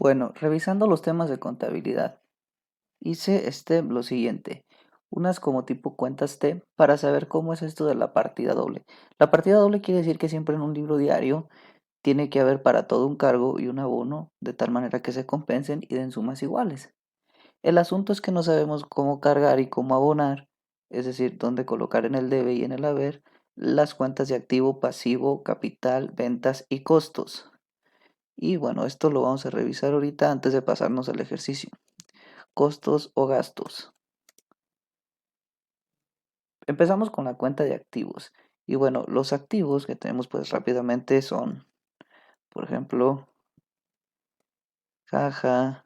Bueno, revisando los temas de contabilidad, hice lo siguiente, unas como tipo cuentas T para saber cómo es esto de la partida doble. La partida doble quiere decir que siempre en un libro diario tiene que haber para todo un cargo y un abono, de tal manera que se compensen y den sumas iguales. El asunto es que no sabemos cómo cargar y cómo abonar, es decir, dónde colocar en el debe y en el haber las cuentas de activo, pasivo, capital, ventas y costos. Y bueno, esto lo vamos a revisar ahorita antes de pasarnos al ejercicio. Costos o gastos. Empezamos con la cuenta de activos. Y bueno, los activos que tenemos pues rápidamente son, por ejemplo, caja,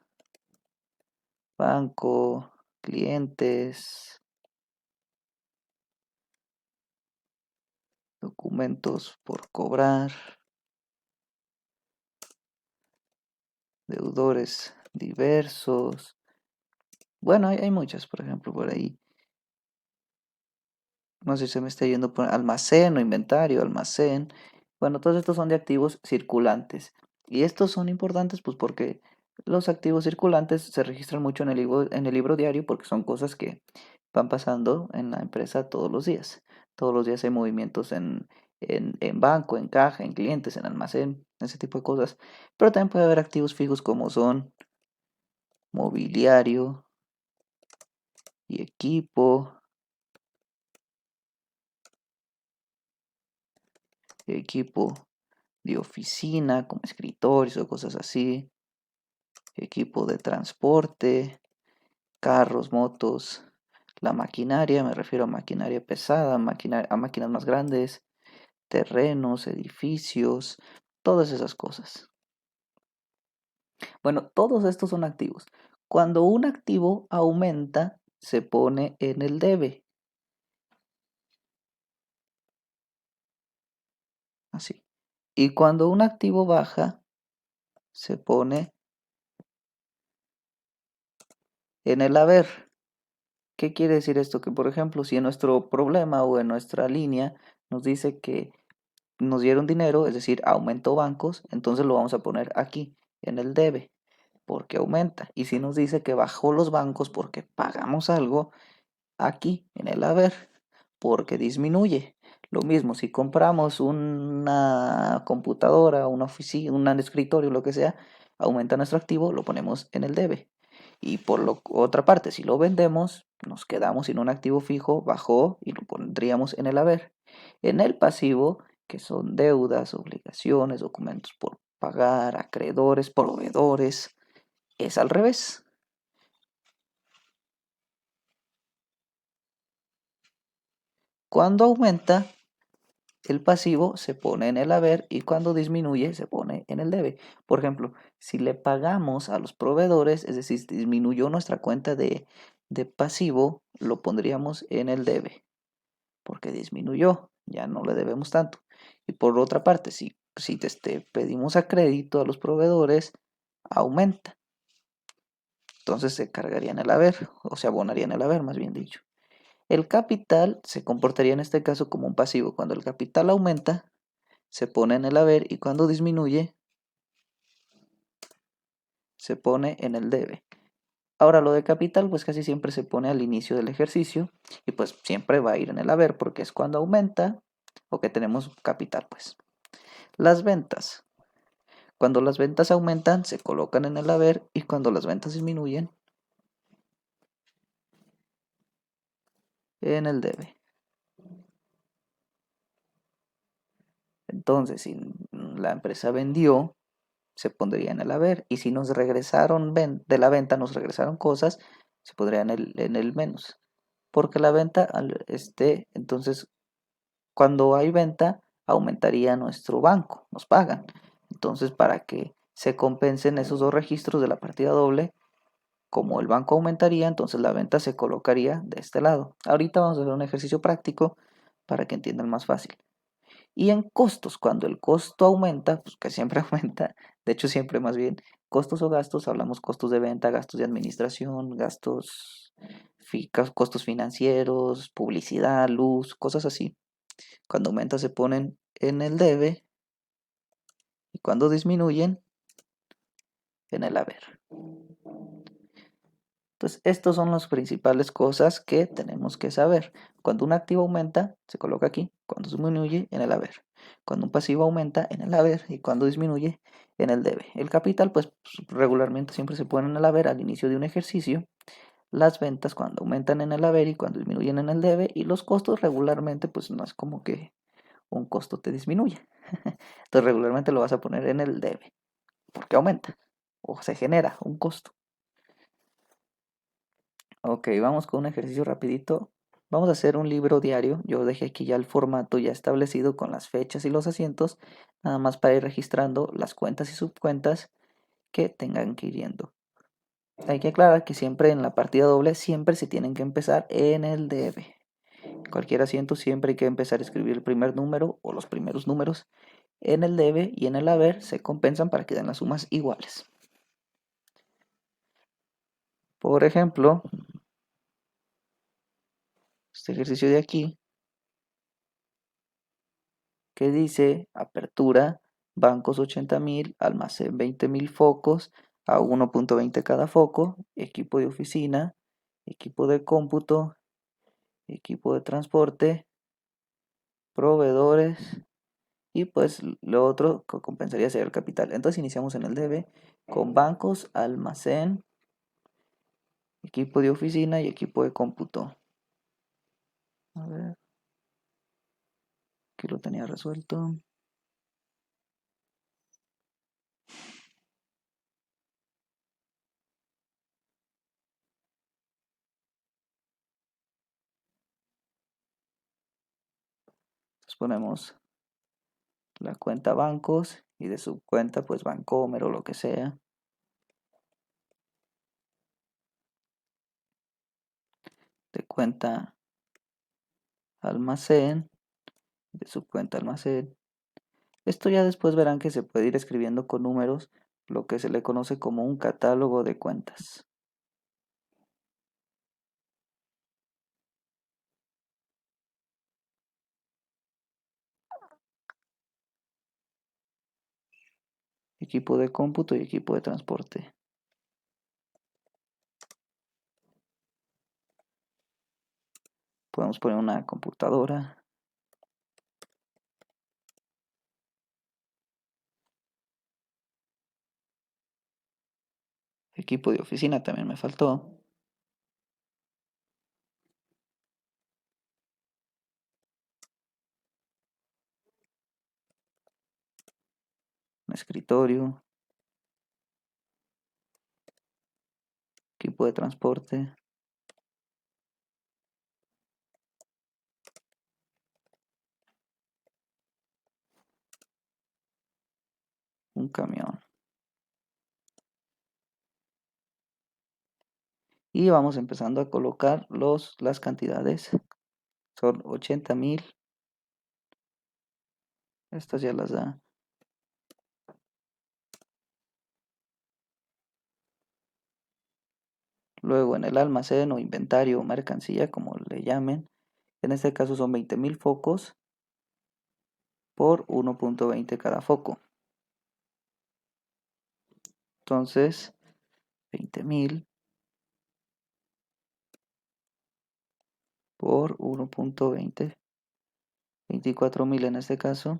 banco, clientes, documentos por cobrar, deudores diversos. Bueno, hay muchas, por ejemplo, por ahí. No sé si se me está yendo por almacén o inventario, almacén. Bueno, todos estos son de activos circulantes. Y estos son importantes pues porque los activos circulantes se registran mucho en el libro diario porque son cosas que van pasando en la empresa todos los días. Todos los días hay movimientos en banco, en caja, en clientes, en almacén, ese tipo de cosas. Pero también puede haber activos fijos como son mobiliario y equipo de oficina, como escritorios o cosas así, equipo de transporte, carros, motos, la maquinaria, me refiero a maquinaria pesada, a máquinas más grandes, terrenos, edificios, todas esas cosas. Bueno, todos estos son activos. Cuando un activo aumenta, se pone en el debe, así. Y cuando un activo baja, se pone en el haber. ¿Qué quiere decir esto? Que por ejemplo, si en nuestro problema o en nuestra línea nos dice que nos dieron dinero, es decir, aumentó bancos, entonces lo vamos a poner aquí, en el debe, porque aumenta. Y si nos dice que bajó los bancos porque pagamos algo, aquí, en el haber, porque disminuye. Lo mismo, si compramos una computadora, una oficina, un escritorio, lo que sea, aumenta nuestro activo, lo ponemos en el debe. Y por otra parte, si lo vendemos, nos quedamos sin un activo fijo, bajó y lo pondríamos en el haber. En el pasivo, que son deudas, obligaciones, documentos por pagar, acreedores, proveedores, es al revés. Cuando aumenta, el pasivo se pone en el haber y cuando disminuye se pone en el debe. Por ejemplo, si le pagamos a los proveedores, es decir, si disminuyó nuestra cuenta de pasivo, lo pondríamos en el debe, porque disminuyó, ya no le debemos tanto. Y por otra parte, si pedimos a crédito a los proveedores, aumenta. Entonces se cargaría en el haber, o se abonaría en el haber, más bien dicho. El capital se comportaría en este caso como un pasivo. Cuando el capital aumenta, se pone en el haber y cuando disminuye se pone en el debe. Ahora lo de capital pues casi siempre se pone al inicio del ejercicio y pues siempre va a ir en el haber porque es cuando aumenta o que tenemos capital pues. Las ventas. Cuando las ventas aumentan se colocan en el haber y cuando las ventas disminuyen en el debe. Entonces si la empresa vendió se pondría en el haber. Y si nos regresaron de la venta, nos regresaron cosas, se pondría en el menos. Porque la venta, entonces, cuando hay venta, aumentaría nuestro banco, nos pagan. Entonces, para que se compensen esos dos registros de la partida doble, como el banco aumentaría, entonces la venta se colocaría de este lado. Ahorita vamos a hacer un ejercicio práctico para que entiendan más fácil. Y en costos, cuando el costo aumenta, pues que siempre aumenta, de hecho siempre más bien, costos o gastos, hablamos costos de venta, gastos de administración, costos financieros, publicidad, luz, cosas así. Cuando aumenta se ponen en el debe y cuando disminuyen en el haber. Entonces, estas son las principales cosas que tenemos que saber. Cuando un activo aumenta, se coloca aquí. Cuando disminuye, en el haber. Cuando un pasivo aumenta, en el haber. Y cuando disminuye, en el debe. El capital, pues regularmente siempre se pone en el haber al inicio de un ejercicio. Las ventas cuando aumentan en el haber y cuando disminuyen en el debe. Y los costos regularmente, pues no es como que un costo te disminuye. Entonces regularmente lo vas a poner en el debe. Porque aumenta. O se genera un costo. Ok, vamos con un ejercicio rapidito. Vamos a hacer un libro diario. Yo dejé aquí ya el formato ya establecido con las fechas y los asientos, nada más para ir registrando las cuentas y subcuentas que tengan que ir yendo. Hay que aclarar que siempre en la partida doble siempre se tienen que empezar en el debe. Cualquier asiento siempre hay que empezar a escribir el primer número o los primeros números en el debe y en el haber se compensan para que den las sumas iguales. Por ejemplo, este ejercicio de aquí que dice apertura, bancos 80.000, almacén 20.000 focos a 1.20 cada foco, equipo de oficina, equipo de cómputo, equipo de transporte, proveedores y pues lo otro que compensaría sería el capital. Entonces iniciamos en el debe con bancos, almacén, equipo de oficina y equipo de cómputo. A ver, aquí lo tenía resuelto. Entonces ponemos la cuenta bancos y de subcuenta pues Bancomer o lo que sea. De cuenta almacén, de subcuenta almacén. Esto ya después verán que se puede ir escribiendo con números, lo que se le conoce como un catálogo de cuentas. Equipo de cómputo y equipo de transporte. Podemos poner una computadora. Equipo de oficina también me faltó. Un escritorio. Equipo de transporte. Un camión. Y vamos empezando a colocar las cantidades. Son 80.000. Estas ya las da. Luego en el almacén o inventario o mercancía, como le llamen, en este caso son 20.000 focos por 1.20 cada foco. Entonces, 20.000 por 1.20, 24.000 en este caso,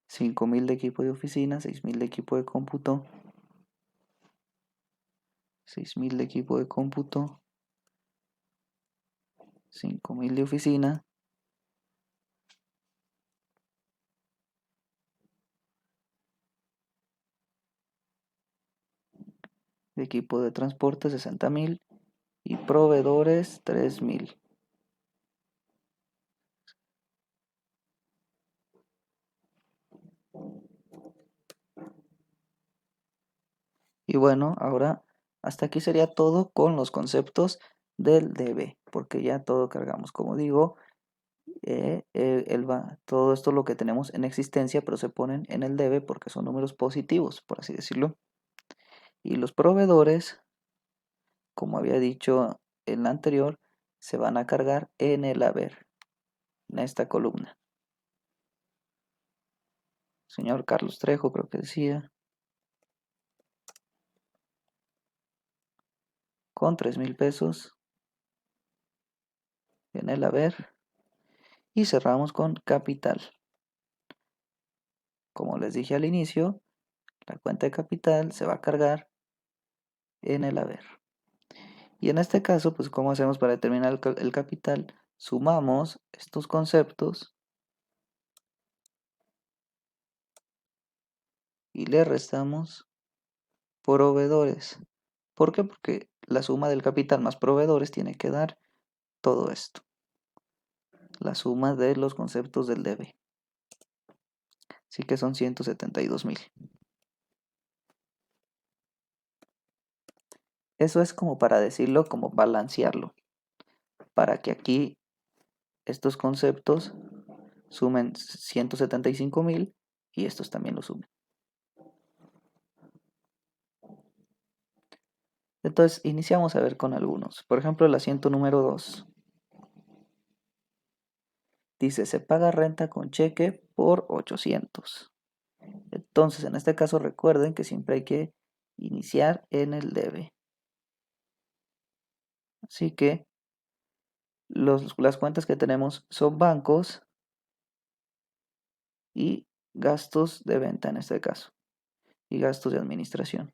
5.000 de equipo de oficina, 6.000 de equipo de cómputo, 6.000 de equipo de cómputo, 5.000 de oficina, de equipo de transporte 60.000 y proveedores 3.000. Y bueno, ahora hasta aquí sería todo con los conceptos del debe, porque ya todo cargamos. Como digo, todo esto lo que tenemos en existencia, pero se ponen en el debe porque son números positivos, por así decirlo. Y los proveedores, como había dicho en la anterior, se van a cargar en el haber, en esta columna. Señor Carlos Trejo, creo que decía, con 3.000 pesos en el haber. Y cerramos con capital. Como les dije al inicio, la cuenta de capital se va a cargar en el haber. Y en este caso, pues, ¿cómo hacemos para determinar el capital? Sumamos estos conceptos y le restamos proveedores. ¿Por qué? Porque la suma del capital más proveedores tiene que dar todo esto. La suma de los conceptos del debe. Así que son 172.000. Eso es como para decirlo, como balancearlo. Para que aquí estos conceptos sumen 175.000 y estos también lo sumen. Entonces iniciamos a ver con algunos. Por ejemplo, el asiento número 2. Dice, se paga renta con cheque por 800. Entonces, en este caso recuerden que siempre hay que iniciar en el debe. Así que las cuentas que tenemos son bancos y gastos de venta en este caso. Y gastos de administración.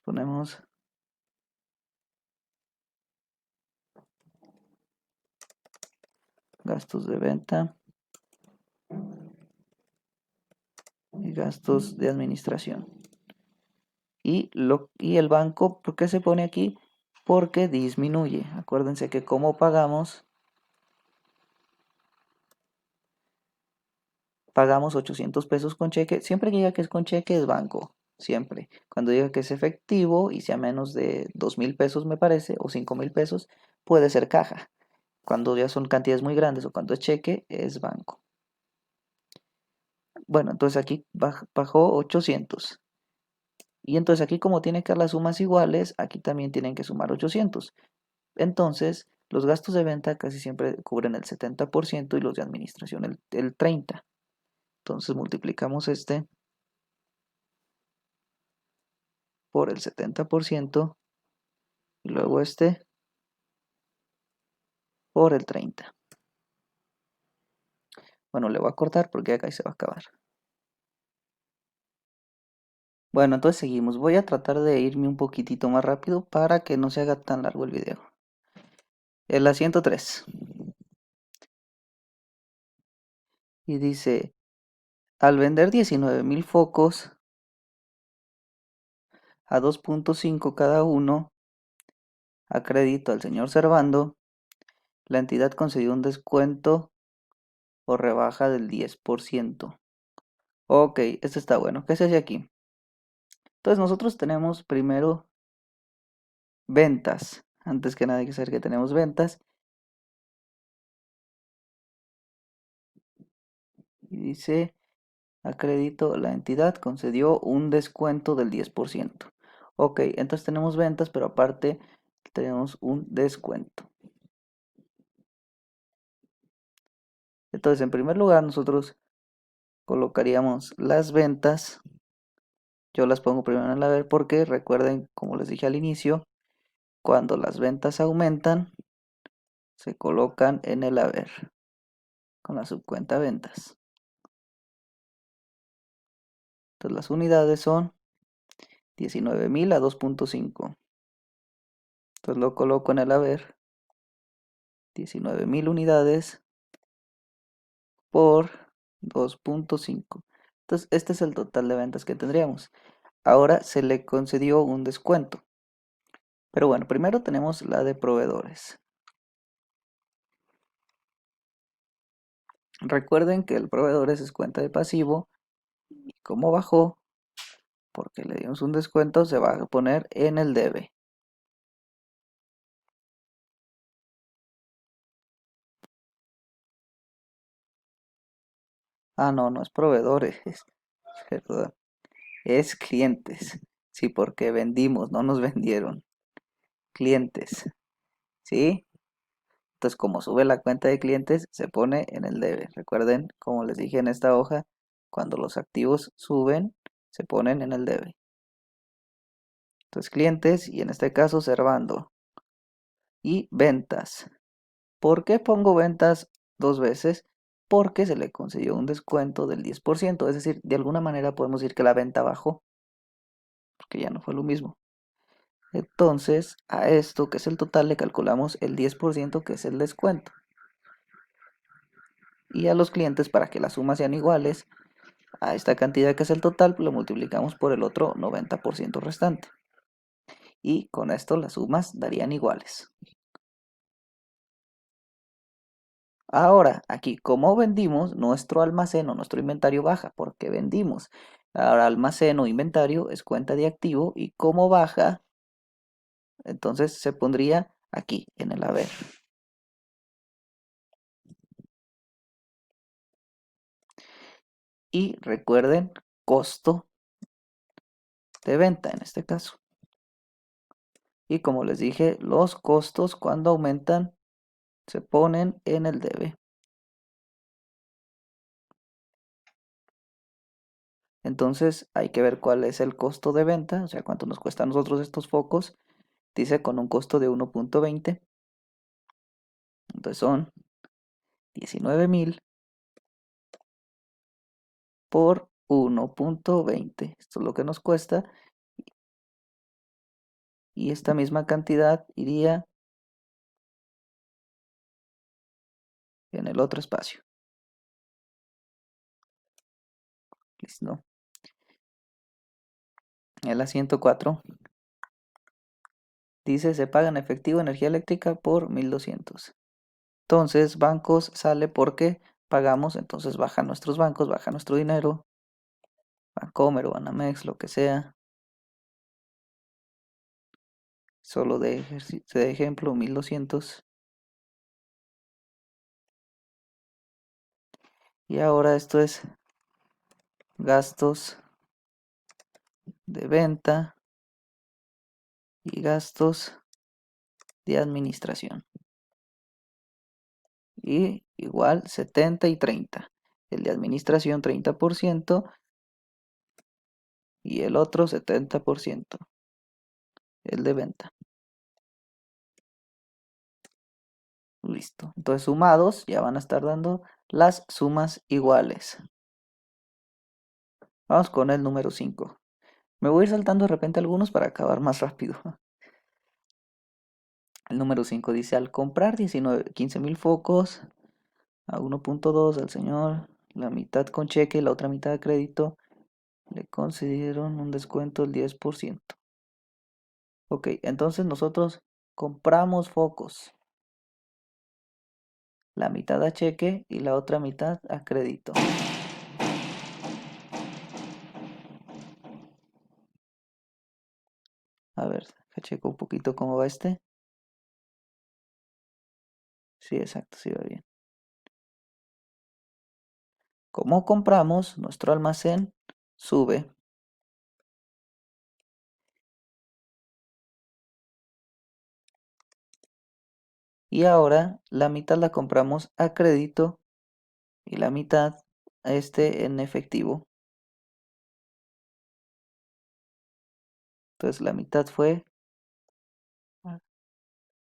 Ponemos gastos de venta y gastos de administración. Y el banco, ¿por qué se pone aquí? Porque disminuye. Acuérdense que como pagamos 800 pesos con cheque. Siempre que diga que es con cheque es banco. Siempre. Cuando diga que es efectivo y sea menos de 2.000 pesos me parece, o 5.000 pesos, puede ser caja. Cuando ya son cantidades muy grandes o cuando es cheque, es banco. Bueno, entonces aquí bajó 800. Y entonces aquí como tiene que dar las sumas iguales, aquí también tienen que sumar 800. Entonces, los gastos de venta casi siempre cubren el 70% y los de administración el 30%. Entonces multiplicamos este por el 70% y luego este por el 30%. Bueno, le voy a cortar porque acá se va a acabar. Bueno, entonces seguimos. Voy a tratar de irme un poquitito más rápido para que no se haga tan largo el video. El asiento 3. Y dice, al vender 19.000 focos a 2.5 cada uno, a crédito al señor Servando, la entidad concedió un descuento o rebaja del 10%. Ok, este está bueno. ¿Qué se hace aquí? Entonces nosotros tenemos primero ventas. Antes que nada hay que saber que tenemos ventas. Y dice, a crédito la entidad concedió un descuento del 10%. Ok, entonces tenemos ventas, pero aparte tenemos un descuento. Entonces, en primer lugar, nosotros colocaríamos las ventas. Yo las pongo primero en el haber porque recuerden, como les dije al inicio, cuando las ventas aumentan, se colocan en el haber con la subcuenta ventas. Entonces las unidades son 19.000 a 2.5. Entonces lo coloco en el haber. 19.000 unidades por 2.5. Entonces este es el total de ventas que tendríamos. Ahora se le concedió un descuento. Pero bueno, primero tenemos la de proveedores. Recuerden que el proveedores es cuenta de pasivo. Y como bajó, porque le dimos un descuento, se va a poner en el debe. Ah, no, no es proveedores, perdón, es clientes. Sí, porque vendimos, no nos vendieron. Clientes, ¿sí? Entonces, como sube la cuenta de clientes, se pone en el debe. Recuerden, como les dije en esta hoja, cuando los activos suben, se ponen en el debe. Entonces, clientes y en este caso, Servando. Y ventas. ¿Por qué pongo ventas dos veces? Porque se le concedió un descuento del 10%. Es decir, de alguna manera podemos decir que la venta bajó, porque ya no fue lo mismo. Entonces, a esto, que es el total, le calculamos el 10% que es el descuento. Y a los clientes, para que las sumas sean iguales, a esta cantidad que es el total, lo multiplicamos por el otro 90% restante. Y con esto las sumas darían iguales. Ahora, aquí, como vendimos, nuestro almacén o nuestro inventario baja, porque vendimos. Ahora, almacén o inventario es cuenta de activo y como baja, entonces se pondría aquí, en el haber. Y recuerden, costo de venta en este caso. Y como les dije, los costos cuando aumentan se ponen en el debe. Entonces hay que ver cuál es el costo de venta, o sea, cuánto nos cuesta a nosotros estos focos. Dice con un costo de 1.20. Entonces son 19.000 por 1.20. Esto es lo que nos cuesta. Y esta misma cantidad iría en el otro espacio. Listo. En la 104 dice se paga en efectivo energía eléctrica por 1.200. Entonces bancos sale porque pagamos, entonces bajan nuestros bancos, baja nuestro dinero. Bancomer o Banamex, lo que sea. Solo de ejemplo 1.200. Y ahora esto es gastos de venta y gastos de administración. Y igual 70 y 30. El de administración 30% y el otro 70%. El de venta. Listo. Entonces sumados ya van a estar dando las sumas iguales. Vamos con el número 5. Me voy a ir saltando de repente algunos para acabar más rápido. El número 5 dice, al comprar 15.000 focos a 1.2 al señor, la mitad con cheque y la otra mitad a crédito, le concedieron un descuento del 10%. Ok, entonces nosotros compramos focos, la mitad a cheque y la otra mitad a crédito. A ver, checo un poquito cómo va este. Sí, exacto, sí va bien. Como compramos, nuestro almacén sube. Y ahora la mitad la compramos a crédito y la mitad en efectivo. Entonces la mitad fue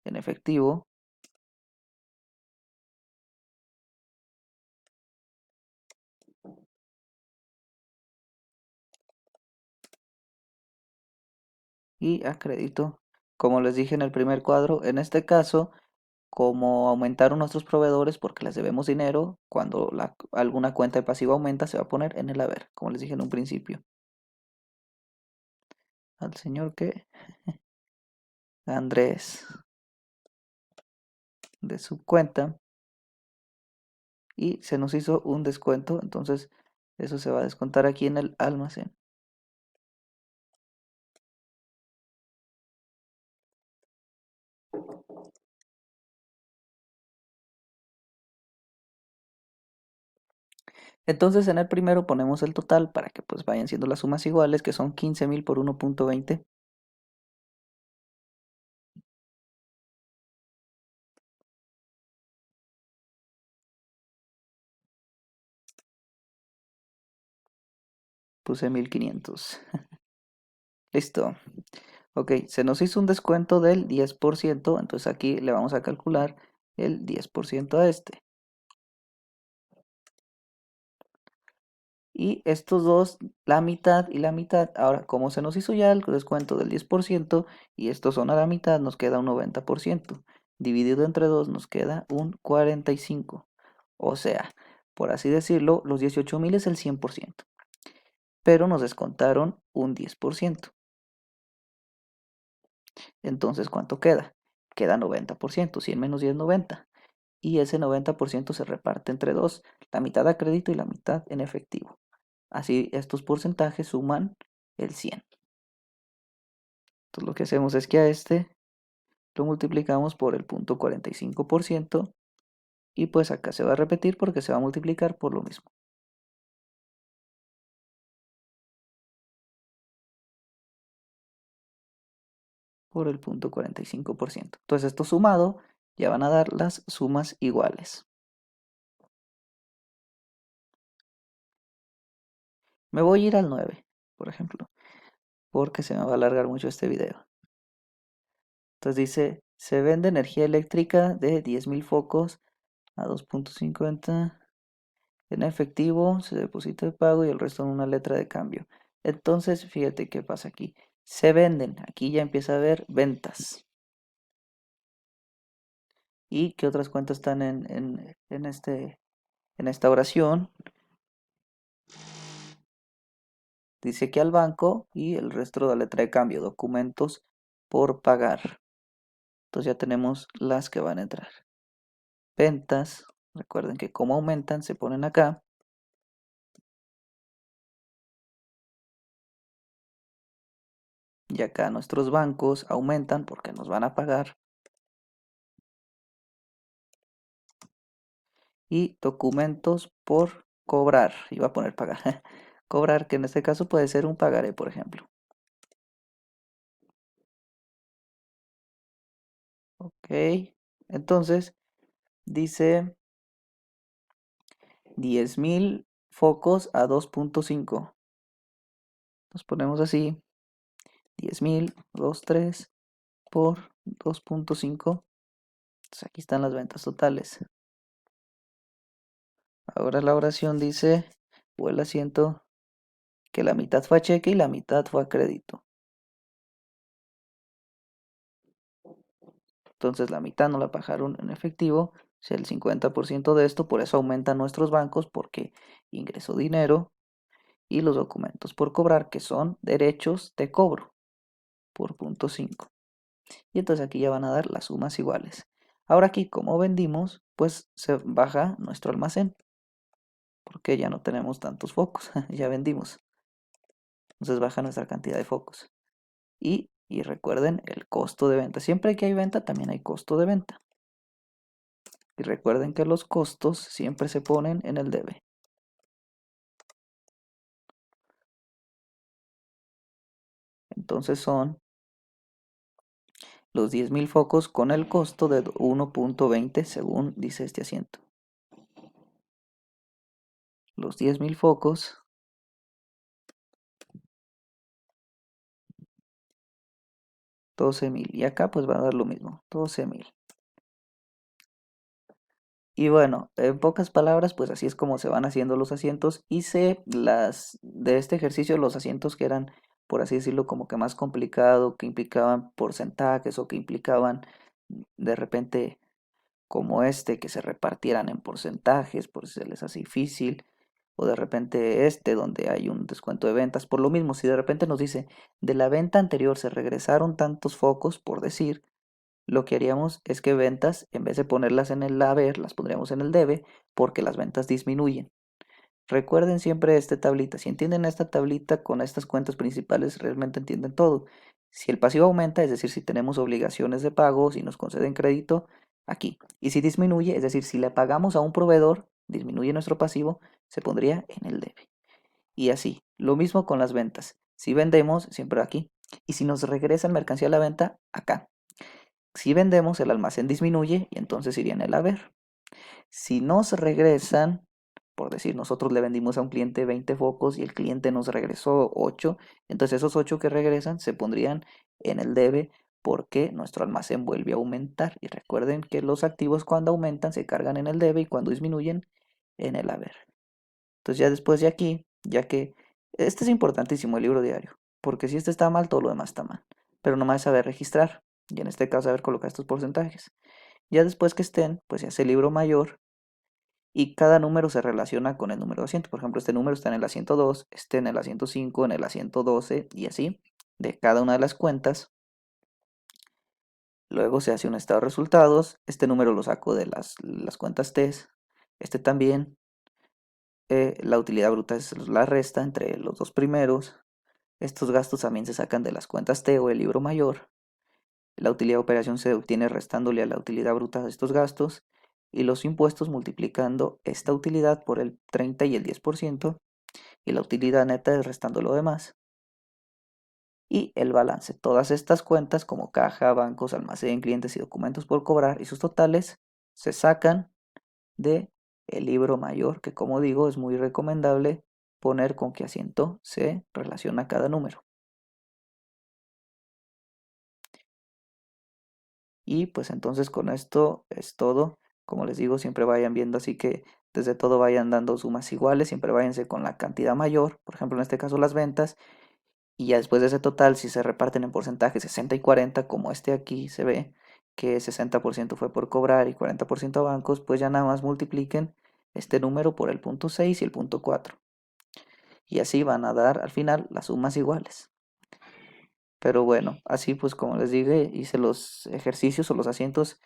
en efectivo y a crédito. Como les dije en el primer cuadro, en este caso, como aumentaron nuestros proveedores porque les debemos dinero, cuando alguna cuenta de pasivo aumenta, se va a poner en el haber, como les dije en un principio. Al señor que Andrés de su cuenta y se nos hizo un descuento, entonces eso se va a descontar aquí en el almacén. Entonces en el primero ponemos el total para que pues vayan siendo las sumas iguales, que son 15.000 por 1.20. Puse 1500. Listo. Ok, se nos hizo un descuento del 10%, entonces aquí le vamos a calcular el 10% a este. Y estos dos, la mitad y la mitad. Ahora, como se nos hizo ya el descuento del 10% y estos son a la mitad, nos queda un 90%. Dividido entre 2 nos queda un 45. O sea, por así decirlo, los 18.000 es el 100%. Pero nos descontaron un 10%. Entonces, ¿cuánto queda? Queda 90%. 100 menos 10, 90. Y ese 90% se reparte entre dos, la mitad a crédito y la mitad en efectivo. Así estos porcentajes suman el 100. Entonces lo que hacemos es que a este lo multiplicamos por el 0.45% y pues acá se va a repetir porque se va a multiplicar por lo mismo, por el 0.45%. Entonces esto sumado ya van a dar las sumas iguales. Me voy a ir al 9, por ejemplo, porque se me va a alargar mucho este video. Entonces dice, se vende energía eléctrica de 10.000 focos a 2.50 en efectivo, se deposita el pago y el resto en una letra de cambio. Entonces, fíjate qué pasa aquí. Se venden, aquí ya empieza a haber ventas. ¿Y qué otras cuentas están en esta oración? Dice que al banco y el resto de la letra de cambio, documentos por pagar. Entonces ya tenemos las que van a entrar. Ventas, recuerden que como aumentan se ponen acá. Y acá nuestros bancos aumentan porque nos van a pagar. Y documentos por cobrar. Iba a poner pagar. Cobrar, que en este caso puede ser un pagaré, por ejemplo. Ok. Entonces, dice 10.000 focos a 2.5. Nos ponemos así. 10.000, 3 por 2.5. Entonces aquí están las ventas totales. Ahora la oración dice, o el asiento, que la mitad fue a cheque y la mitad fue a crédito. Entonces la mitad no la pagaron en efectivo, o sea, el 50% de esto, por eso aumentan nuestros bancos, porque ingresó dinero y los documentos por cobrar, que son derechos de cobro, por punto 5. Y entonces aquí ya van a dar las sumas iguales. Ahora aquí, como vendimos, pues se baja nuestro almacén, porque ya no tenemos tantos focos, ya vendimos. Entonces baja nuestra cantidad de focos. Y recuerden el costo de venta. Siempre que hay venta, también hay costo de venta. Y recuerden que los costos siempre se ponen en el debe. Entonces son los 10.000 focos con el costo de 1.20 según dice este asiento. Los 10.000 focos $12.000. Y acá pues va a dar lo mismo, 12.000. Y bueno, en pocas palabras, pues así es como se van haciendo los asientos. Hice de este ejercicio los asientos que eran, por así decirlo, como que más complicado, que implicaban porcentajes o que implicaban de repente como este, que se repartieran en porcentajes, por si se les hace difícil, o de repente este, donde hay un descuento de ventas. Por lo mismo, si de repente nos dice, de la venta anterior se regresaron tantos focos, por decir, lo que haríamos es que ventas, en vez de ponerlas en el haber, las pondríamos en el debe, porque las ventas disminuyen. Recuerden siempre esta tablita. Si entienden esta tablita con estas cuentas principales, realmente entienden todo. Si el pasivo aumenta, es decir, si tenemos obligaciones de pago, si nos conceden crédito, aquí. Y si disminuye, es decir, si le pagamos a un proveedor, disminuye nuestro pasivo, se pondría en el debe. Y así. Lo mismo con las ventas. Si vendemos, siempre aquí. Y si nos regresan mercancía a la venta, acá. Si vendemos, el almacén disminuye y entonces iría en el haber. Si nos regresan por decir, nosotros le vendimos a un cliente 20 focos y el cliente nos regresó 8, entonces esos 8 que regresan se pondrían en el debe porque nuestro almacén vuelve a aumentar. Y recuerden que los activos cuando aumentan se cargan en el debe y cuando disminuyen en el haber. Entonces ya después de aquí, ya que este es importantísimo el libro diario, porque si este está mal, todo lo demás está mal. Pero nomás es saber registrar y en este caso saber colocar estos porcentajes. Ya después que estén, pues se hace el libro mayor y cada número se relaciona con el número asiento. Por ejemplo, este número está en el asiento 2, este en el asiento 5, en el asiento 12 y así de cada una de las cuentas. Luego se hace un estado de resultados. Este número lo saco de las cuentas TES. Este también. La utilidad bruta es la resta entre los dos primeros. Estos gastos también se sacan de las cuentas T o el libro mayor. La utilidad de operación se obtiene restándole a la utilidad bruta de estos gastos. Y los impuestos multiplicando esta utilidad por el 30 y el 10%. Y la utilidad neta es restando lo demás. Y el balance. Todas estas cuentas como caja, bancos, almacén, clientes y documentos por cobrar y sus totales se sacan de el libro mayor, que como digo es muy recomendable poner con qué asiento se relaciona cada número. Y pues entonces con esto es todo. Como les digo, siempre vayan viendo así que desde todo vayan dando sumas iguales, siempre váyanse con la cantidad mayor, por ejemplo en este caso las ventas, y ya después de ese total, si se reparten en porcentajes 60 y 40, como este aquí se ve, que 60% fue por cobrar y 40% a bancos, pues ya nada más multipliquen este número por el punto 6 y el punto 4. Y así van a dar al final las sumas iguales. Pero bueno, así pues como les dije, hice los ejercicios o los asientos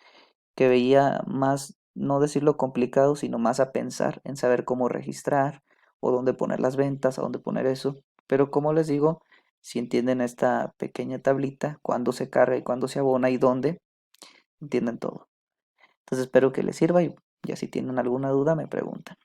que veía más, no decirlo complicado, sino más a pensar en saber cómo registrar o dónde poner las ventas, a dónde poner eso. Pero como les digo, si entienden esta pequeña tablita, cuándo se carga y cuándo se abona y dónde, entienden todo. Entonces espero que les sirva y ya si tienen alguna duda me preguntan.